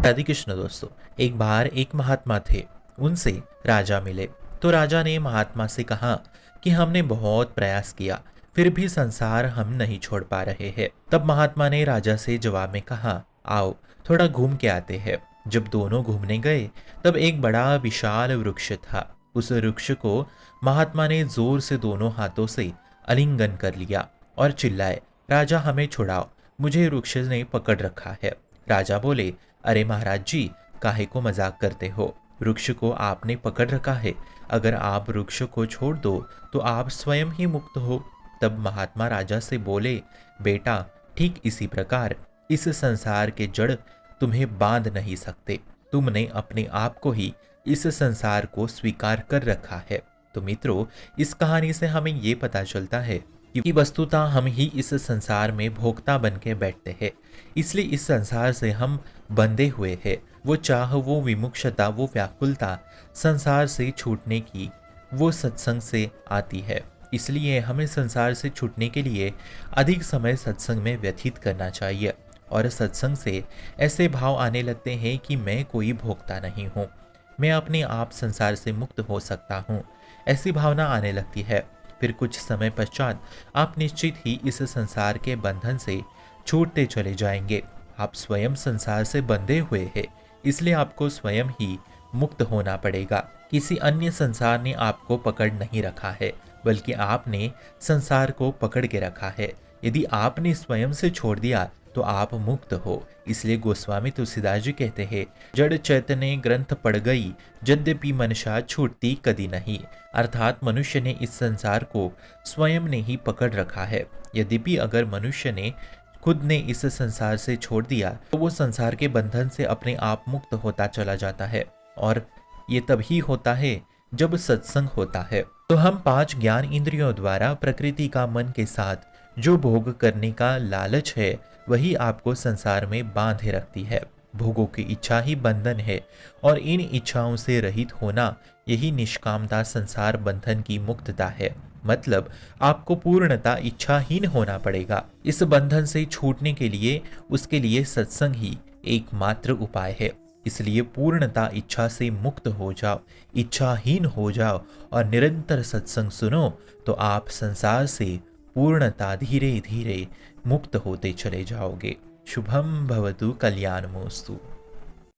राधे कृष्ण दोस्तों। एक बार एक महात्मा थे, उनसे राजा मिले। तो राजा ने महात्मा से कहा कि हमने बहुत प्रयास किया, फिर भी संसार हम नहीं छोड़ पा रहे हैं। तब महात्मा ने राजा से जवाब में कहा, आओ थोड़ा घूम के आते हैं। जब दोनों घूमने गए तब एक बड़ा विशाल वृक्ष था। उस वृक्ष को महात्मा ने जोर से दोनों हाथों से आलिंगन कर लिया और चिल्लाए, राजा हमें छुड़ाओ, मुझे वृक्ष ने पकड़ रखा है। राजा बोले, अरे महाराज जी, काहे को मजाक करते हो? वृक्ष को आपने पकड़ रखा है, अगर आप वृक्ष को छोड़ दो तो आप स्वयं ही मुक्त हो। तब महात्मा राजा से बोले, बेटा ठीक इसी प्रकार इस संसार के जड़ तुम्हें बांध नहीं सकते। तुमने अपने आप को ही इस संसार को स्वीकार कर रखा है। तो मित्रों, इस कहानी से हमें ये पता चलता है कि वस्तुतः हम ही इस संसार में भोक्ता बन के बैठते हैं, इसलिए इस संसार से हम बंधे हुए हैं। वो चाह, वो विमुक्षता, वो व्याकुलता संसार से छूटने की वो सत्संग से आती है। इसलिए हमें संसार से छूटने के लिए अधिक समय सत्संग में व्यतीत करना चाहिए। और सत्संग से ऐसे भाव आने लगते हैं कि मैं कोई भोक्ता नहीं हूँ, मैं अपने आप संसार से मुक्त हो सकता हूँ, ऐसी भावना आने लगती है। फिर कुछ समय पश्चात आप निश्चित ही इस संसार के बंधन से छूटते चले जाएंगे। आप स्वयं संसार से बंधे हुए हैं, इसलिए आपको स्वयं ही मुक्त होना पड़ेगा। किसी अन्य संसार ने आपको पकड़ नहीं रखा है, बल्कि आपने संसार को पकड़ के रखा है। यदि आपने स्वयं से छोड़ दिया तो आप मुक्त हो। इसलिए गोस्वामी तुलसीदास जी कहते हैं, जड़ चैतन्य ग्रंथ पड़ गई, यद्यपि मनशा छूटती कदी नहीं। अर्थात मनुष्य ने इस संसार को स्वयं ने ही पकड़ रखा है। यद्यपि अगर मनुष्य ने खुद ने इस संसार से छोड़ दिया तो वो संसार के बंधन से अपने आप मुक्त होता चला जाता है। और ये तभी होता है जब सत्संग होता है। तो हम 5 ज्ञान इंद्रियों द्वारा प्रकृति का मन के साथ जो भोग करने का लालच है, वही आपको संसार में बांधे रखती है। भोगों की इच्छा ही बंधन है, और इन इच्छाओं से रहित होना, यही निष्कामता संसार बंधन की मुक्तता है। मतलब आपको पूर्णता इच्छाहीन होना पड़ेगा। इस बंधन से छूटने के लिए उसके लिए सत्संग ही एकमात्र उपाय है। इसलिए पूर्णता इच्छा से मुक्त हो जाओ, इच्छाहीन हो जाओ और निरंतर सत्संग सुनो, तो आप संसार से पूर्णता धीरे धीरे मुक्त होते चले जाओगे। शुभम भवतु कल्याणमोस्तु।